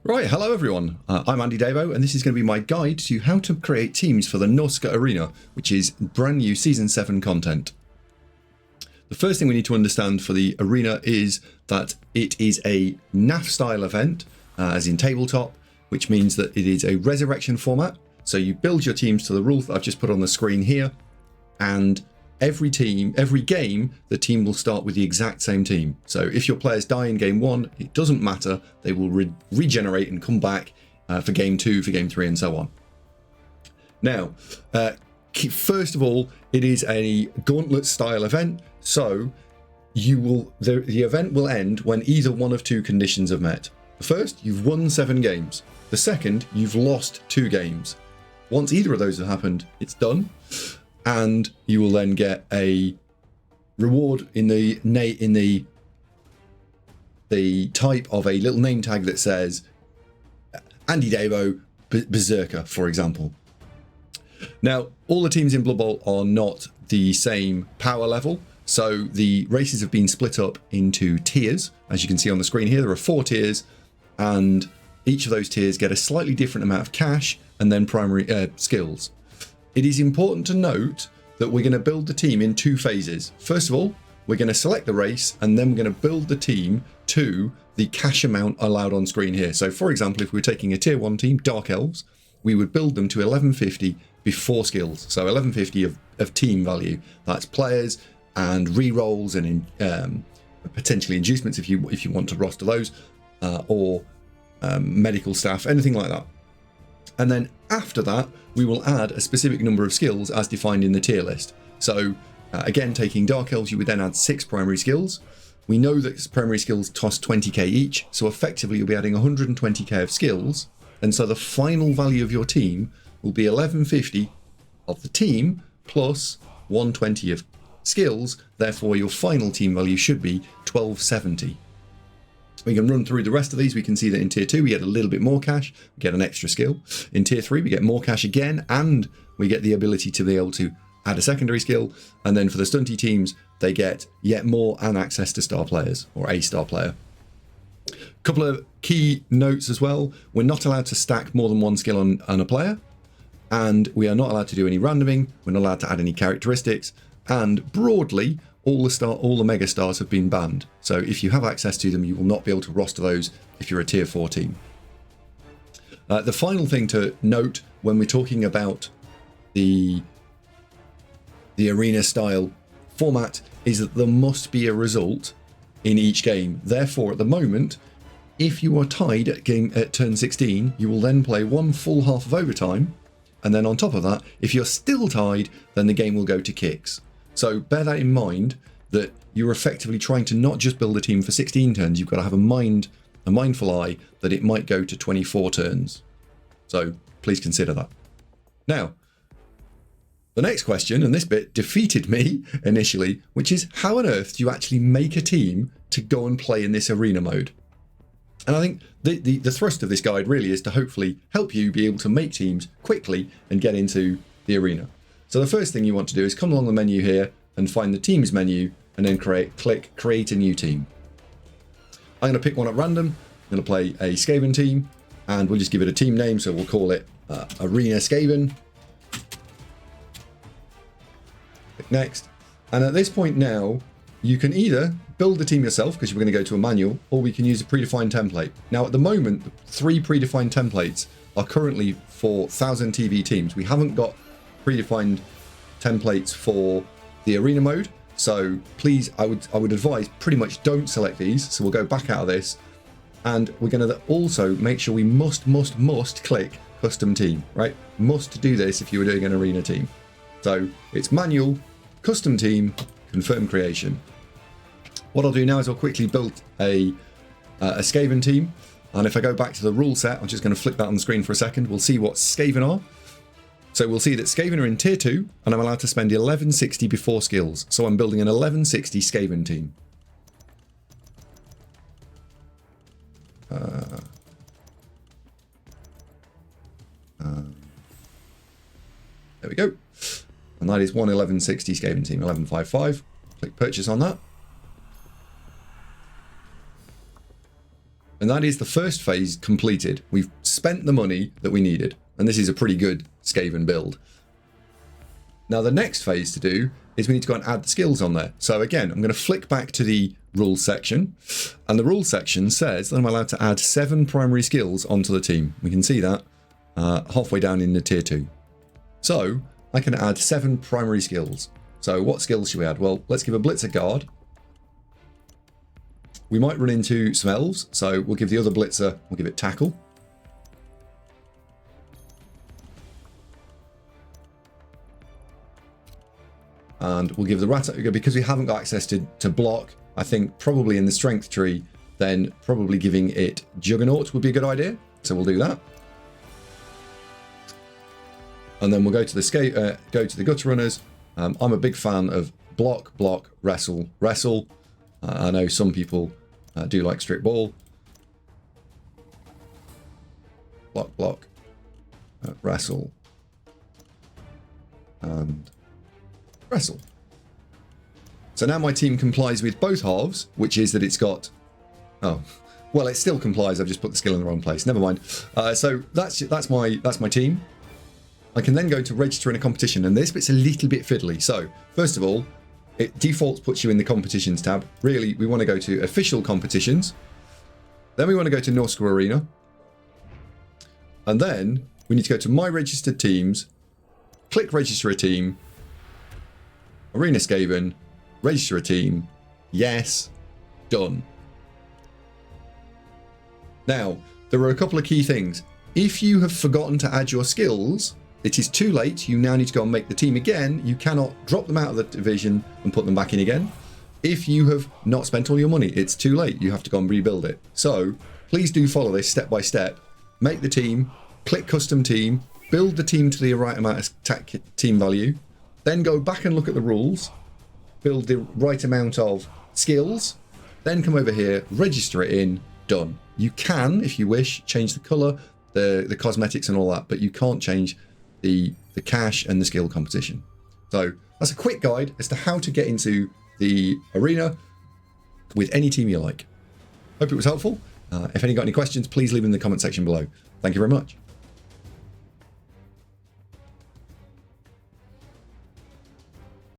Right, hello everyone, I'm AndyDavo and this is going to be my guide to how to create teams for the Norska Arena, which is brand new Season 7 content. The first thing we need to understand for the Arena is that it is a NAF style event, as in tabletop, which means that it is a resurrection format. So you build your teams to the rules that I've just put on the screen here, and every game, the team will start with the exact same team. So if your players die in game 1, it doesn't matter. They will regenerate and come back for game 2, for game 3, and so on. Now, first of all, it is a gauntlet style event. So the event will end when either one of two conditions are met. The first, you've won 7 games. The second, you've lost 2 games. Once either of those have happened, it's done. And you will then get a reward in the type of a little name tag that says AndyDavo Berserker, for example. Now, all the teams in Blood Bowl are not the same power level, so the races have been split up into tiers. As you can see on the screen here, there are 4 tiers, and each of those tiers get a slightly different amount of cash and then primary skills. It is important to note that we're going to build the team in 2 phases. First of all, we're going to select the race, and then we're going to build the team to the cash amount allowed on screen here. So for example, if we were taking a tier 1 team, Dark Elves, we would build them to 1150 before skills. So 1150 of team value. That's players and re-rolls and potentially inducements if you want to roster those, or medical staff, anything like that. And then after that, we will add a specific number of skills as defined in the tier list. So again, taking Dark Elves, you would then add 6 primary skills. We know that primary skills cost 20k each, so effectively you'll be adding 120k of skills. And so the final value of your team will be 1150 of the team plus 120 of skills. Therefore, your final team value should be 1270. We can run through the rest of these. We can see that in tier 2 we get a little bit more cash, we get an extra skill. In tier 3 we get more cash again, and we get the ability to be able to add a secondary skill. And then for the stunty teams, they get yet more and access to star players, or a star player. A couple of key notes as well: we're not allowed to stack more than 1 skill on a player, and we are not allowed to do any randoming. We're not allowed to add any characteristics, and broadly all the mega stars have been banned. So if you have access to them, you will not be able to roster those if you're a tier 4 team. The final thing to note when we're talking about the arena style format is that there must be a result in each game. Therefore, at the moment, if you are tied at turn 16, you will then play 1 full half of overtime, and then on top of that, if you're still tied, then the game will go to kicks. So bear that in mind, that you're effectively trying to not just build a team for 16 turns, you've got to have a mindful eye that it might go to 24 turns. So please consider that. Now, the next question, and this bit defeated me initially, which is how on earth do you actually make a team to go and play in this arena mode? And I think the thrust of this guide really is to hopefully help you be able to make teams quickly and get into the arena. So the first thing you want to do is come along the menu here and find the teams menu, and then click create a new team. I'm going to pick one at random. I'm going to play a Skaven team, and we'll just give it a team name. So we'll call it Arena Skaven. Click next. And at this point now, you can either build the team yourself, because we're going to go to a manual, or we can use a predefined template. Now at the moment, 3 predefined templates are currently for 1000 TV teams. We haven't got predefined templates for the arena mode, so please, I would advise pretty much don't select these. So we'll go back out of this, and we're going to also make sure we must click custom team, right? Must do this if you were doing an arena team. So it's manual, custom team, confirm creation. What I'll do now is I'll quickly build a Skaven team, and if I go back to the rule set, I'm just going to flip that on the screen for a second. We'll see what Skaven are. So we'll see that Skaven are in tier 2, and I'm allowed to spend 1160 before skills. So I'm building an 1160 Skaven team. There we go. And that is one 1160 Skaven team, 1155. Click purchase on that. And that is the first phase completed. We've spent the money that we needed. And this is a pretty good Skaven build. Now the next phase to do is we need to go and add the skills on there. So again, I'm going to flick back to the rules section. And the rules section says that I'm allowed to add 7 primary skills onto the team. We can see that halfway down in the tier 2. So I can add 7 primary skills. So what skills should we add? Well, let's give a Blitzer guard. We might run into some elves, so we'll give the other Blitzer, we'll give it tackle. And we'll give the rat, because we haven't got access to block, I think probably in the strength tree, then probably giving it Juggernaut would be a good idea. So we'll do that. And then we'll go to the Gutter Runners. I'm a big fan of block, block, wrestle, wrestle. I know some people do like strict ball. Block, block, wrestle, and wrestle. So now my team complies with both halves, which is that it's got... Oh, well, it still complies. I've just put the skill in the wrong place. Never mind. So that's my team. I can then go to register in a competition, and this bit's a little bit fiddly. So first of all, it defaults puts you in the competitions tab. Really, we want to go to official competitions. Then we want to go to Norska Arena. And then we need to go to my registered teams, click register a team, Arena Skaven, register a team, yes, done. Now, there are a couple of key things. If you have forgotten to add your skills, it is too late. You now need to go and make the team again. You cannot drop them out of the division and put them back in again. If you have not spent all your money, it's too late. You have to go and rebuild it. So please do follow this step by step. Make the team, click custom team, build the team to the right amount of team value, then go back and look at the rules, build the right amount of skills, then come over here, register it in, done. You can, if you wish, change the color, the cosmetics and all that, but you can't change the cash and the skill competition. So that's a quick guide as to how to get into the arena with any team you like. Hope it was helpful. If any got any questions, please leave them in the comment section below. Thank you very much.